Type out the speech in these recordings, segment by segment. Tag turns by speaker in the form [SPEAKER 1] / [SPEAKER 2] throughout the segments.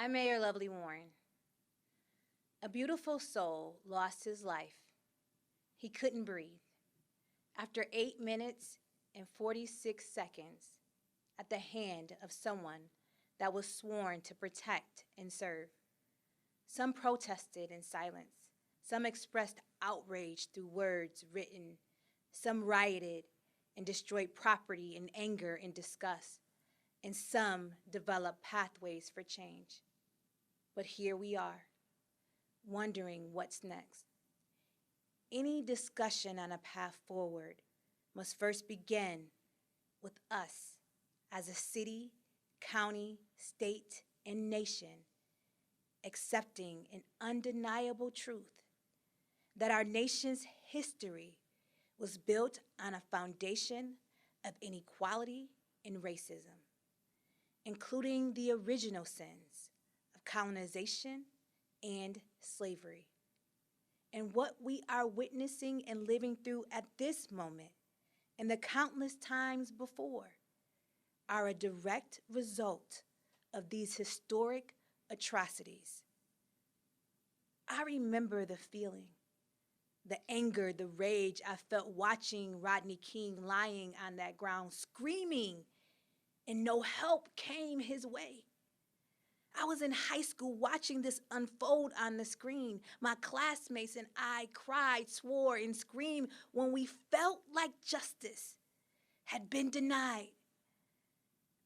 [SPEAKER 1] I'm Mayor Lovely Warren. A beautiful soul lost his life. He couldn't breathe. After 8 minutes and 46 seconds at the hand of someone that was sworn to protect and serve. Some protested in silence. Some expressed outrage through words written. Some rioted and destroyed property in anger and disgust. And some developed pathways for change. But here we are, wondering what's next. Any discussion on a path forward must first begin with us as a city, county, state, and nation, accepting an undeniable truth that our nation's history was built on a foundation of inequality and racism, including the original sins of colonization and slavery. And what we are witnessing and living through at this moment and the countless times before are a direct result of these historic atrocities. I remember the feeling, the anger, the rage I felt watching Rodney King lying on that ground, screaming, and no help came his way. I was in high school watching this unfold on the screen. My classmates and I cried, swore, and screamed when we felt like justice had been denied.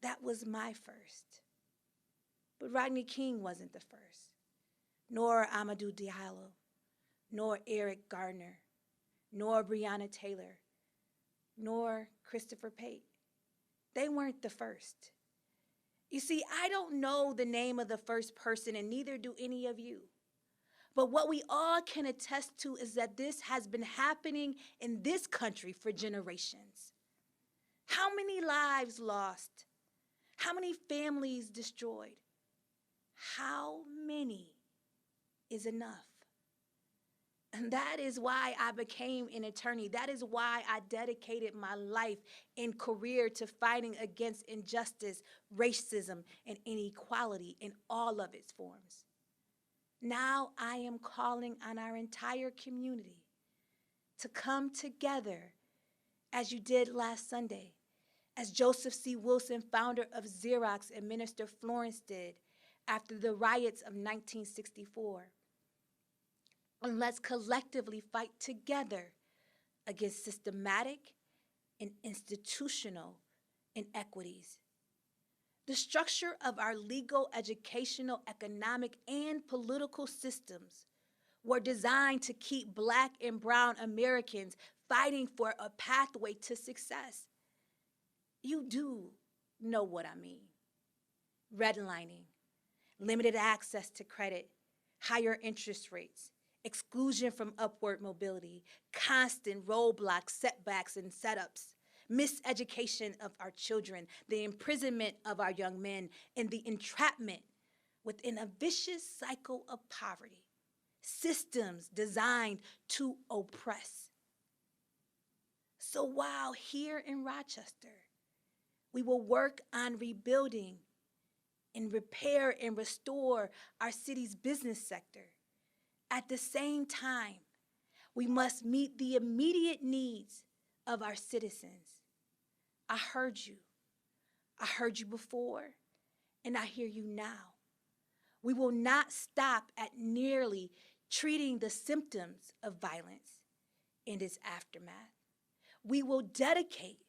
[SPEAKER 1] That was my first. But Rodney King wasn't the first, nor Amadou Diallo, nor Eric Gardner, nor Breonna Taylor, nor Christopher Pate. They weren't the first. You see, I don't know the name of the first person, and neither do any of you. But what we all can attest to is that this has been happening in this country for generations. How many lives lost? How many families destroyed? How many is enough? And that is why I became an attorney. That is why I dedicated my life and career to fighting against injustice, racism, and inequality in all of its forms. Now I am calling on our entire community to come together as you did last Sunday, as Joseph C. Wilson, founder of Xerox, and Minister Florence did after the riots of 1964. And let's collectively fight together against systematic and institutional inequities. The structure of our legal, educational, economic, and political systems were designed to keep Black and brown Americans fighting for a pathway to success. You do know what I mean. Redlining, limited access to credit, higher interest rates, exclusion from upward mobility, constant roadblocks, setbacks, and setups, miseducation of our children, the imprisonment of our young men, and the entrapment within a vicious cycle of poverty, systems designed to oppress. So while here in Rochester, we will work on rebuilding and repair and restore our city's business sector, at the same time, we must meet the immediate needs of our citizens. I heard you. I heard you before, and I hear you now. We will not stop at merely treating the symptoms of violence and its aftermath. We will dedicate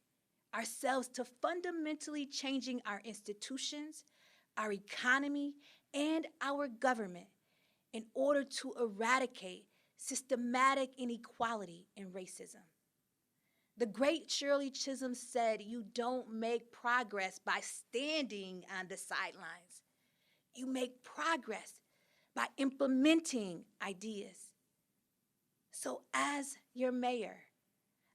[SPEAKER 1] ourselves to fundamentally changing our institutions, our economy, and our government in order to eradicate systematic inequality and racism. The great Shirley Chisholm said, "You don't make progress by standing on the sidelines. You make progress by implementing ideas." So as your mayor,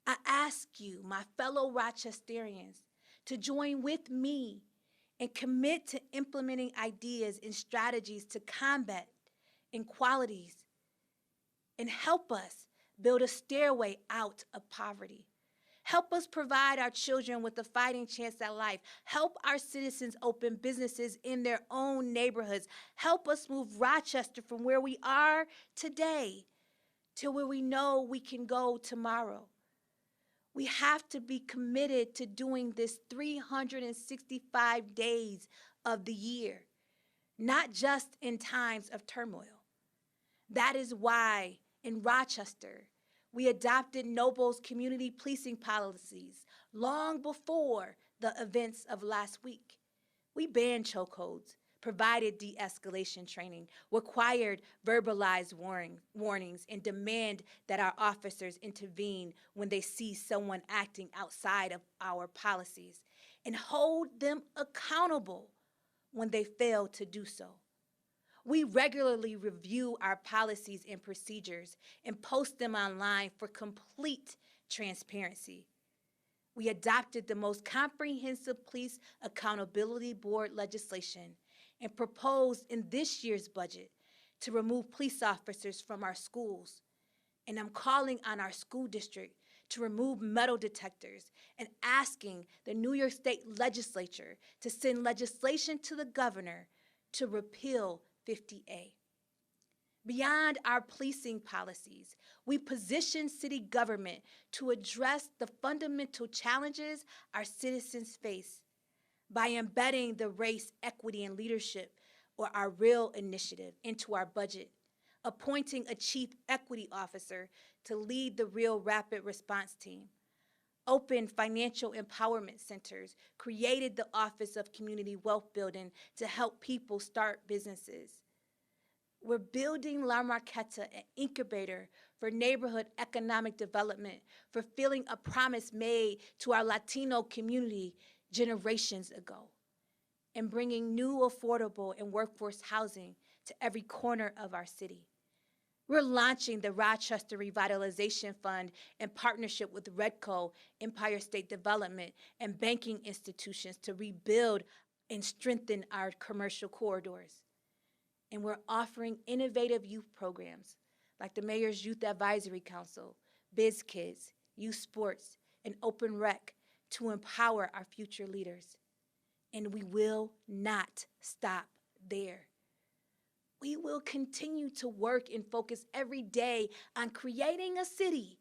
[SPEAKER 1] I ask you, my fellow Rochesterians, to join with me and commit to implementing ideas and strategies to combat inequalities and help us build a stairway out of poverty. Help us provide our children with a fighting chance at life. Help our citizens open businesses in their own neighborhoods. Help us move Rochester from where we are today to where we know we can go tomorrow. We have to be committed to doing this 365 days of the year, not just in times of turmoil. That is why in Rochester, we adopted Noble's community policing policies long before the events of last week. We banned chokeholds, provided de-escalation training, required verbalized warnings, and demand that our officers intervene when they see someone acting outside of our policies, and hold them accountable when they fail to do so. We regularly review our policies and procedures and post them online for complete transparency. We adopted the most comprehensive Police Accountability Board legislation and proposed in this year's budget to remove police officers from our schools. And I'm calling on our school district to remove metal detectors and asking the New York State Legislature to send legislation to the governor to repeal 50A. Beyond our policing policies, we position city government to address the fundamental challenges our citizens face by embedding the Race, Equity, and Leadership, or our REAL initiative, into our budget, appointing a chief equity officer to lead the REAL Rapid Response Team, opened financial empowerment centers, created the Office of Community Wealth Building to help people start businesses. We're building La Marqueta, an incubator for neighborhood economic development, fulfilling a promise made to our Latino community generations ago, and bringing new affordable and workforce housing to every corner of our city. We're launching the Rochester Revitalization Fund in partnership with Redco, Empire State Development, and banking institutions to rebuild and strengthen our commercial corridors. And we're offering innovative youth programs like the Mayor's Youth Advisory Council, Biz Kids, Youth Sports, and Open Rec to empower our future leaders. And we will not stop there. We will continue to work and focus every day on creating a city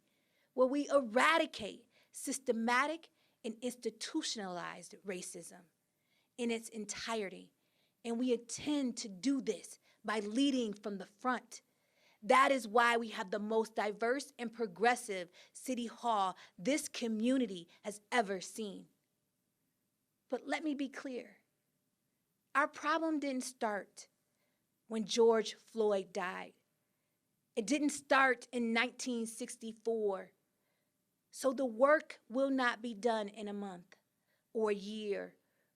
[SPEAKER 1] where we eradicate systematic and institutionalized racism in its entirety. And we intend to do this by leading from the front. That is why we have the most diverse and progressive city hall this community has ever seen. But let me be clear. Our problem didn't start when George Floyd died. It didn't start in 1964. So the work will not be done in a month or a year,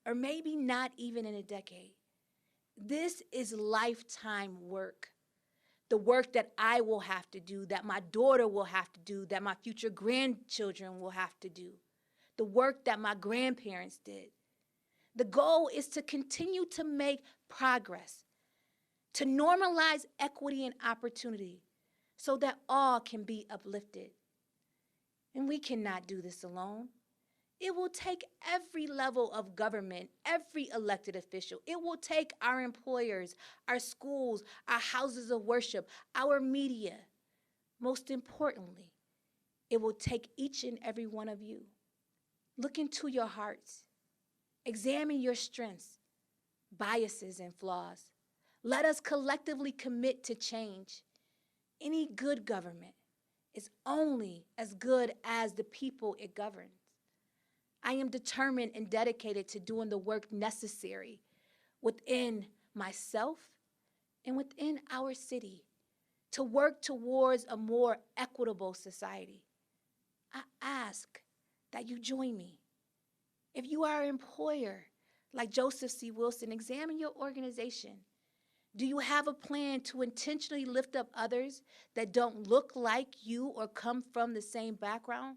[SPEAKER 1] or maybe not even in a decade. This is lifetime work. The work that I will have to do, that my daughter will have to do, that my future grandchildren will have to do. The work that my grandparents did. The goal is to continue to make progress, to normalize equity and opportunity so that all can be uplifted. And we cannot do this alone. It will take every level of government, every elected official. It will take our employers, our schools, our houses of worship, our media. Most importantly, it will take each and every one of you. Look into your hearts. Examine your strengths, biases, and flaws. Let us collectively commit to change. Any good government is only as good as the people it governs. I am determined and dedicated to doing the work necessary within myself and within our city to work towards a more equitable society. I ask that you join me. If you are an employer like Joseph C. Wilson, examine your organization. Do you have a plan to intentionally lift up others that don't look like you or come from the same background?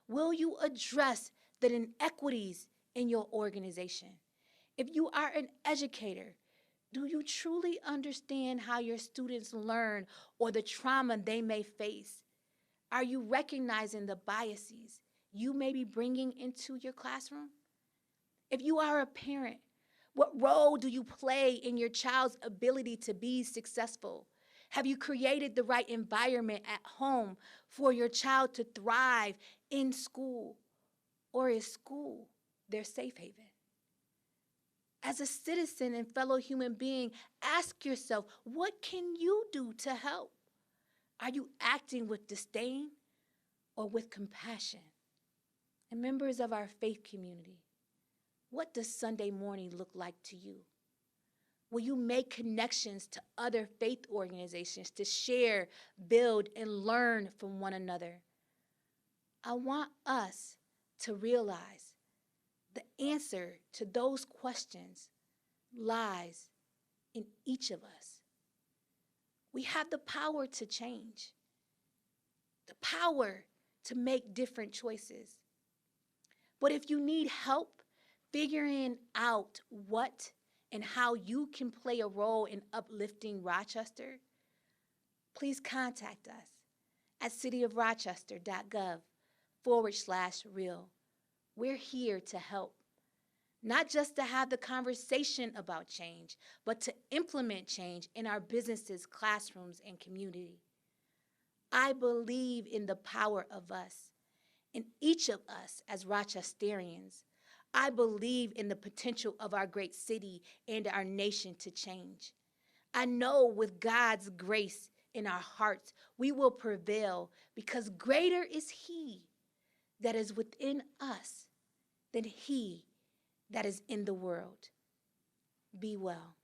[SPEAKER 1] Will you address the inequities in your organization? If you are an educator, do you truly understand how your students learn or the trauma they may face? Are you recognizing the biases you may be bringing into your classroom? If you are a parent, what role do you play in your child's ability to be successful? Have you created the right environment at home for your child to thrive in school? Or is school their safe haven? As a citizen and fellow human being, ask yourself, what can you do to help? Are you acting with disdain or with compassion? And members of our faith community, what does Sunday morning look like to you? Will you make connections to other faith organizations to share, build, and learn from one another? I want us to realize the answer to those questions lies in each of us. We have the power to change, the power to make different choices. But if you need help figuring out what and how you can play a role in uplifting Rochester, please contact us at cityofrochester.gov/real. We're here to help, not just to have the conversation about change, but to implement change in our businesses, classrooms, and community. I believe in the power of us, in each of us as Rochesterians. I believe in the potential of our great city and our nation to change. I know with God's grace in our hearts, we will prevail because greater is He that is within us than he that is in the world. Be well.